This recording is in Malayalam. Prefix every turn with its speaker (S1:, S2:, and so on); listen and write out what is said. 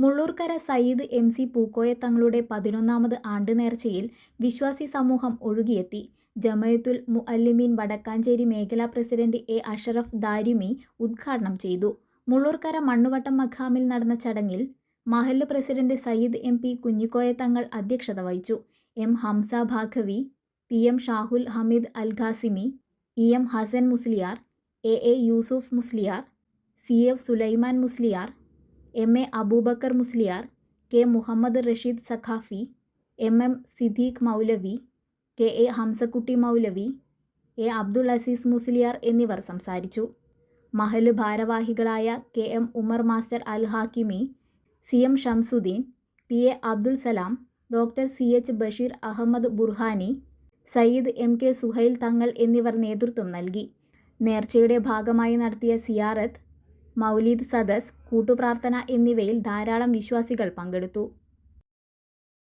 S1: മുള്ളൂർക്കര സയ്യിദ് MC പൂക്കോയ തങ്ങളുടെ 11ാമത് ആണ്ട് നേർച്ചയിൽ വിശ്വാസി സമൂഹം ഒഴുകിയെത്തി. ജമഅത്തുൽ മുഅല്ലിമീൻ വടക്കാഞ്ചേരി മേഖലാ പ്രസിഡന്റ് A. അഷറഫ് ദാരിമി ഉദ്ഘാടനം ചെയ്തു. മുള്ളൂർക്കര മണ്ണുവട്ടം മഖാമിൽ നടന്ന ചടങ്ങിൽ മഹല്ല് പ്രസിഡന്റ് സയ്യിദ് MP കുഞ്ഞിക്കോയ തങ്ങൾ അധ്യക്ഷത വഹിച്ചു. M. Hamza Baqavi, PM Shahul Hameed Alqasimi, EM Hasan Musliyar, AA Yusuf Musliyar, CF Sulaiman Musliyar, MA Abubakar Musliyar, K. Muhammad Rasheed Saqafi, MM Siddique Moulavi, KA Hamzakutty Moulavi, A. Abdul Aziz Musliyar എന്നിവർ സംസാരിച്ചു. മഹല്ല് ഭാരവാഹികളായ KM Umar master Al Hakimi, CM Shamsuddin, PA Abdul Salam, doctor CH Basheer Ahmed Burhani, Sayyid MK Suhail Thangal എന്നിവർ നേതൃത്വം നൽകി. നേർച്ചയുടെ ഭാഗമായി നടത്തിയ സിയാറത്ത്, മൗലീദ് സദസ്, കൂട്ടുപ്രാർത്ഥന എന്നിവയിൽ ധാരാളം വിശ്വാസികൾ പങ്കെടുത്തു.